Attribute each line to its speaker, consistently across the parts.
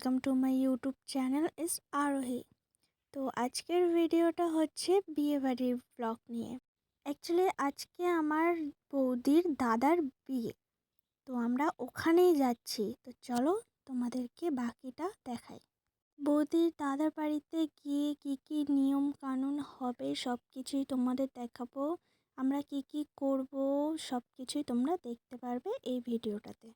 Speaker 1: Welcome to my YouTube channel is Arohi. তো আজকের ভিডিওটা হচ্ছে বিয়েবাড়ির ব্লগ নিয়ে। অ্যাকচুয়ালি আজকে আমার বৌদির দাদার বিয়ে, তো আমরা ওখানেই যাচ্ছি। তো চলো তোমাদেরকে বাকিটা দেখাই। বৌদির দাদার বাড়িতে গিয়ে কী কী নিয়ম কানুন হবে সব কিছুই তোমাদের দেখাবো। আমরা কি কি করব সব কিছুই তোমরা দেখতে পারবে এই ভিডিওটাতে।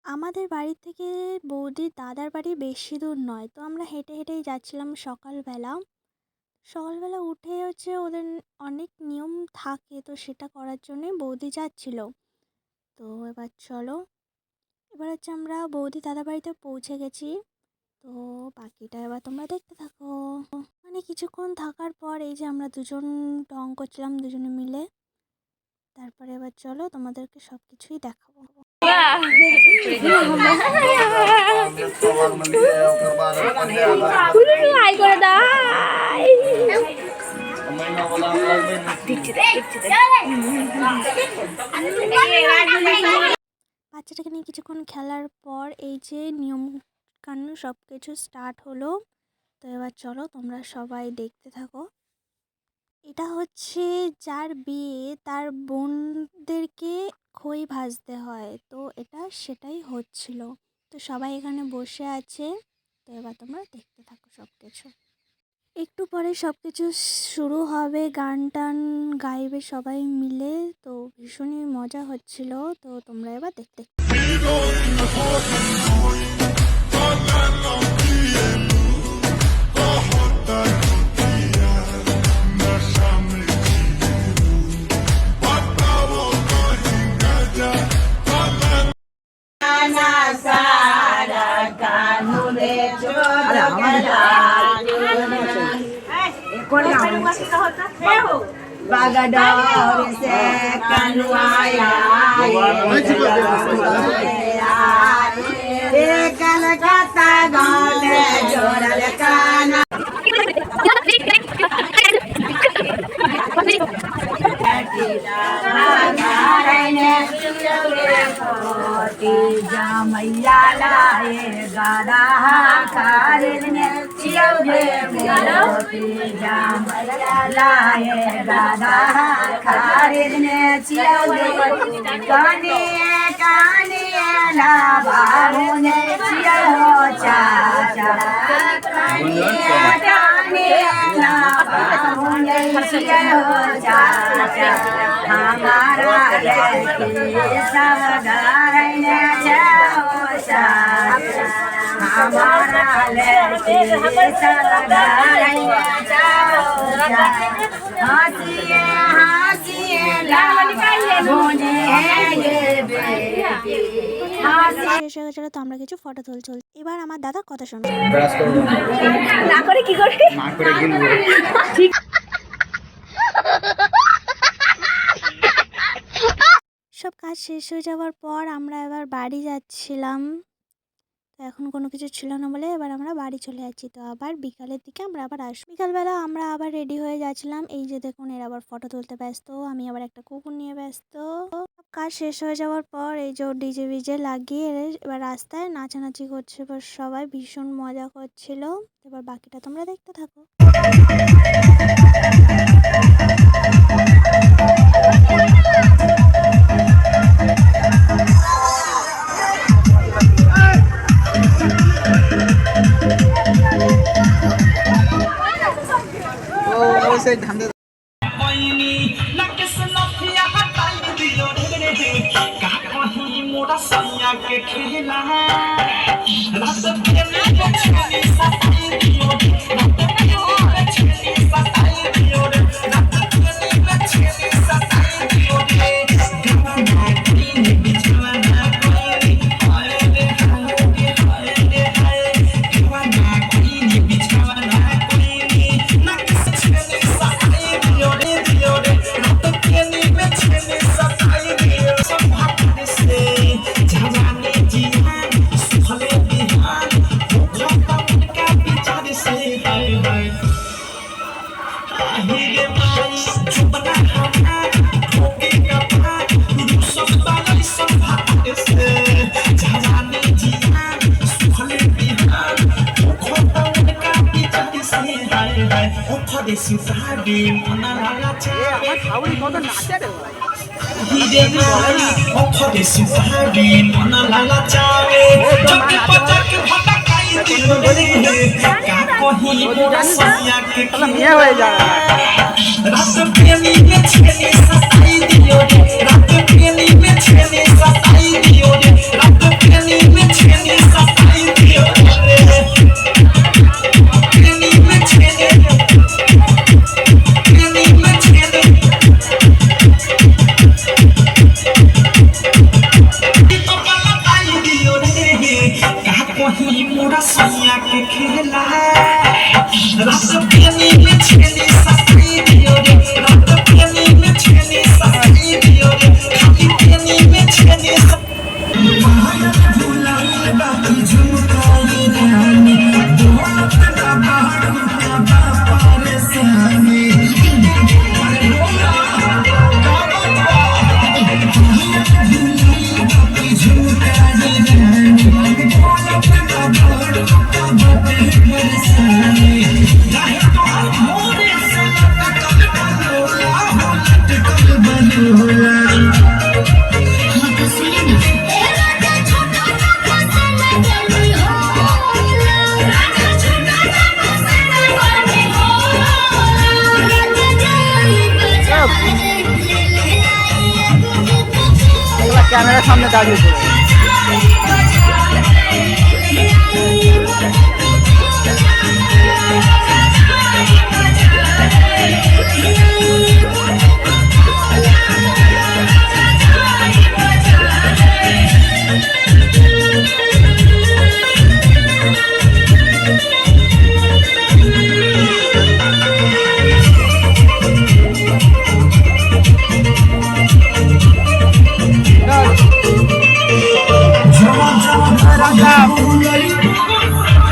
Speaker 1: আমাদের বাড়ি থেকে বৌদির দাদার বাড়ি বেশি দূর নয়, তো আমরা হেঁটে হেঁটেই যাচ্ছিলাম। সকালবেলা সকালবেলা উঠে হচ্ছে ওদের অনেক নিয়ম থাকে, তো সেটা করার জন্যই বৌদি যাচ্ছিল। তো এবার চলো, এবার হচ্ছে আমরা বৌদি দাদার বাড়িতে পৌঁছে গেছি। তো বাকিটা এবার তোমরা দেখতে থাকো। মানে কিছুক্ষণ থাকার পর এই যে আমরা দুজন ঢং করছিলাম দুজনে মিলে। তারপরে এবার চলো তোমাদেরকে সব কিছুই দেখাবো। বাচ্চাটাকে নিয়ে কিছুক্ষণ খেলার পর এই যে নিয়ম কানুন সব কিছু স্টার্ট হলো। তো এবার চলো তোমরা সবাই দেখতে থাকো। এটা হচ্ছে যার বিয়ে তার বোনদেরকে খই ভাজতে হয়, তো এটা সেটাই হচ্ছিল। তো সবাই এখানে বসে আছে। তো এবার তোমরা দেখতে থাকো সব কিছু। একটু পরে সব কিছু শুরু হবে, গান টান গাইবে সবাই মিলে। তো ভীষণই মজা হচ্ছিল। তো তোমরা এবার দেখতে
Speaker 2: Bagador se kanuaya ye kalakata gane joral kana jamaya lae gada karne chiye moti jamaya lae gada karne chiye kane kane la barune chiye ho cha cha kane kane la barune chiye ho cha cha hamara leki savgarne chao cha hamara leki savgarne chao cha hasiye hasiye la mone ye bebi
Speaker 1: শেষ হয়ে গেছিল। তো আমরা কিছু photo তুলছি। এবার আমার দাদা কথা শোনো।
Speaker 2: না করে কি করে না করে গিলবো ঠিক।
Speaker 1: সব কাজ শেষ হয়ে যাওয়ার পর আমরা এবার বাড়ি যাচ্ছিলাম। তো এখন কোনো কিছু ছিল না বলে এবার আমরা বাড়ি চলে যাচ্ছি। তো আবার বিকালের দিকে আমরা আবার আসবো। বিকালবেলা আমরা আবার রেডি হয়ে যাচ্ছিলাম। এই যে দেখুন এরা আবার ফটো তুলতে ব্যস্ত, আমি আবার একটা কুকুর নিয়ে ব্যস্ত। সব কাজ শেষ হয়ে যাওয়ার পর এই যে ডিজে ভিজে লাগিয়ে এবার রাস্তায় নাচানাচি করছে। এবার সবাই ভীষণ মজা করছিল। এবার বাকিটা তোমরা দেখতে থাকো।
Speaker 3: ক্যামেরার সামনে দাঁড়িয়ে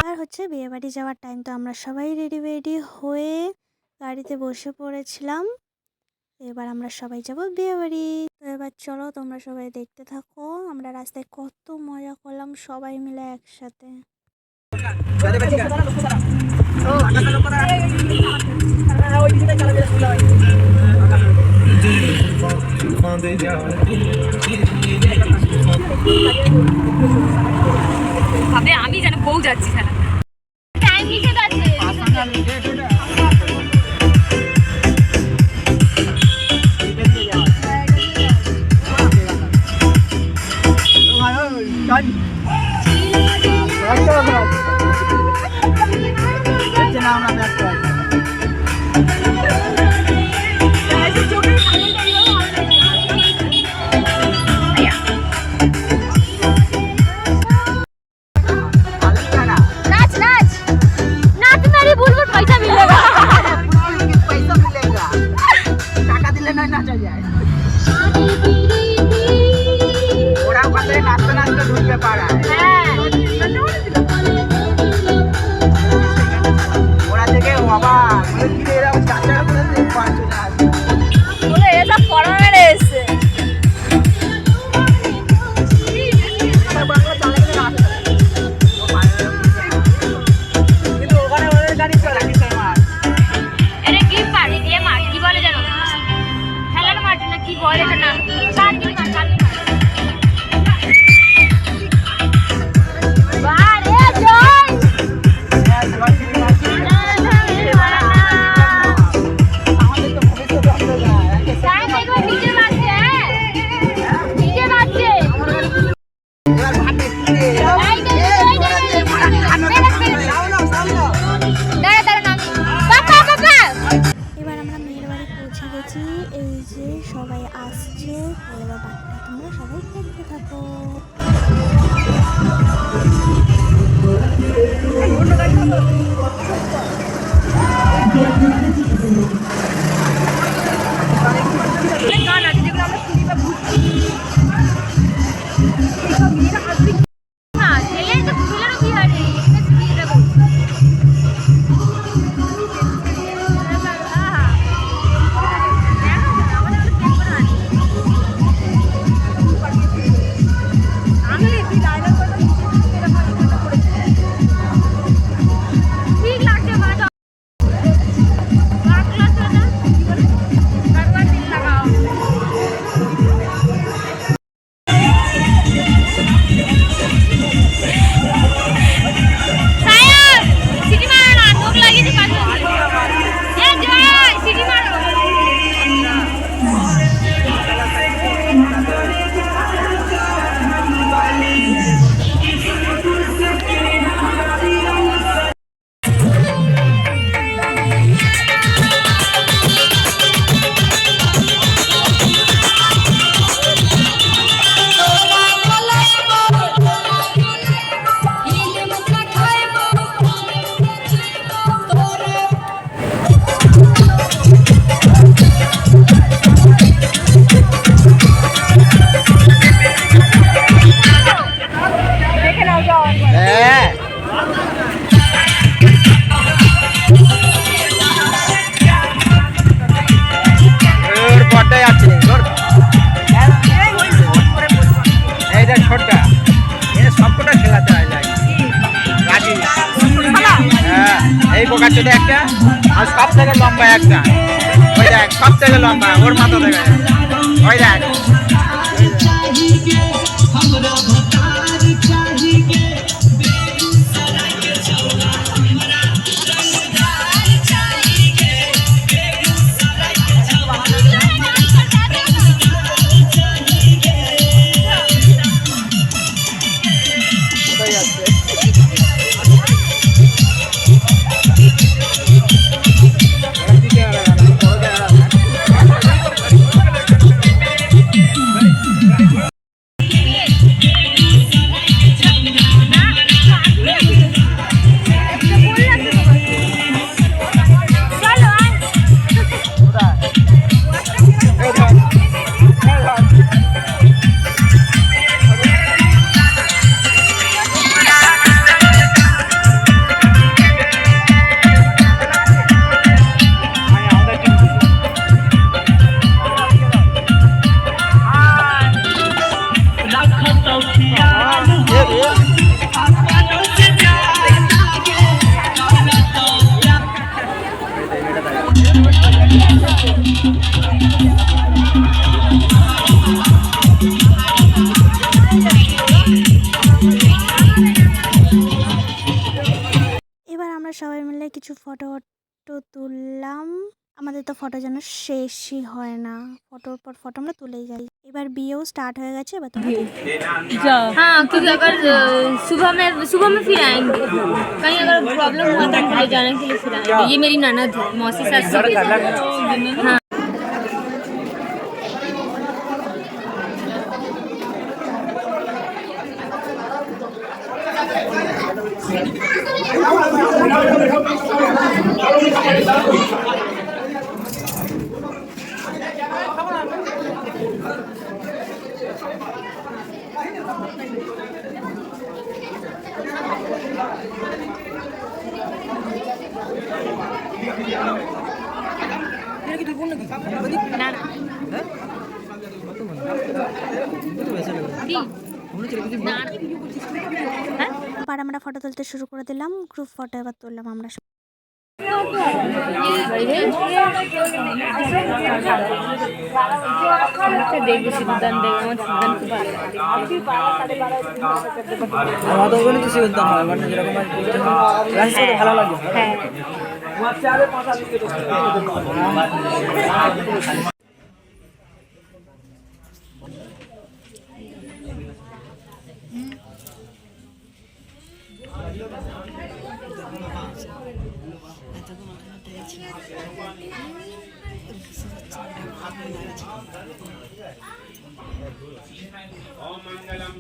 Speaker 1: আর হচ্ছে বিয়েবাড়ি যাওয়ার টাইম, তো আমরা সবাই রেডি হয়ে গাড়িতে বসে পড়েছিলাম। এবার আমরা সবাই যাব বিয়েবাড়ি। তো এবার চলো তোমরা সবাই দেখতে থাকো আমরা রাস্তায় কত মজা করলাম সবাই মিলে একসাথে।
Speaker 2: আমি যেন বউ যাচ্ছি টাইম লিখে গেছে।
Speaker 3: পোকার চোদে একটা আর সব থেকে লম্বা একটা ওই দেখ সব থেকে লম্বা ওর মাথা দেখা যায় ওই দেখ
Speaker 1: এবার আমরা সবাই মিলে কিছু ফটো তুললাম। আমাদের তো ফটো যেন শেষই হয় না, ফটোর পর ফটো আমরা তুলেই যাই। এবার বিয়েও स्टार्ट हो गया। बता
Speaker 2: हाँ क्योंकि अगर सुबह में फिर आएंगे कहीं अगर प्रॉब्लम हुआ तो हम ले जाने के लिए फिर आएंगे। ये मेरी ननद है मौसी सास हाँ
Speaker 1: এবার আমরা ফটো তুলতে শুরু করে দিলাম। গ্রুপ ফটো এবার তুললাম আমরা।
Speaker 3: ভালো লাগে
Speaker 4: मंगलम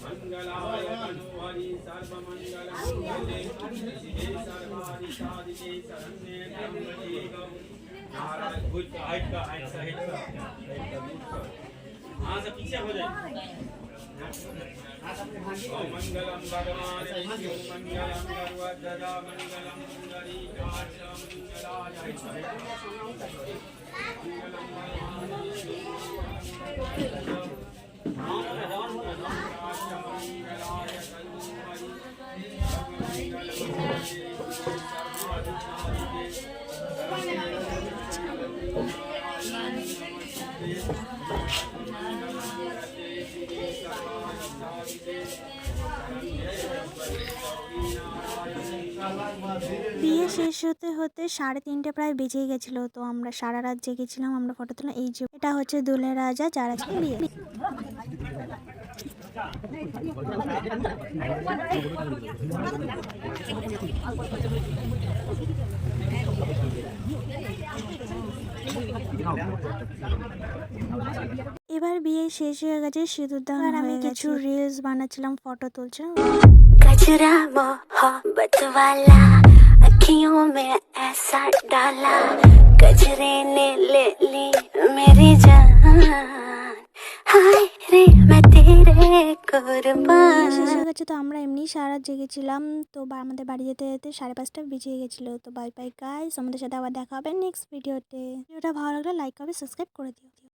Speaker 4: मंगलाय मनोहरि सर्वमंगल मंगले शिवे सर्वादिशादिके शरण्ये त्र्यंबके नारायण भूत हाइट का हां से पीछे हो जाए मंगलम भगवान विष्णु मंगलम गरुड़ध्वजा मंगलम सुंदरी काच मंगलाय
Speaker 1: বিয়ে শেষ হতে হতে 3:30 প্রায় বেজে গেছিলো। তো আমরা সারা রাত জেগেছিলাম, আমরা ফটো তুললাম। এই যে এটা হচ্ছে দুলে রাজা, যার আজকে বিয়ে। এবার বিয়ে শেষ হয়ে গেছে, সিঁদুরদান আমি কিছু রিলস বানাচ্ছিলাম, ফটো তুলছিলাম।
Speaker 5: गजरा मोहब्बत वाला अखियों में ऐसा डाला गजरे ने ले ली मेरी जान हाय रे मैं तेरे कुर्बान।
Speaker 1: শেষ হয়ে গেছে, তো আমরা এমনি সারা রাত জেগেছিলাম। তো আমাদের বাড়ি যেতে যেতে 5:30 বেজে গেছিলো। তো বাই বাই গাইস, আমাদের সাথে আবার দেখা হবে নেক্সট ভিডিওতে। ভিডিওটা ভালো লাগলে লাইক করবে, সাবস্ক্রাইব করে দিও।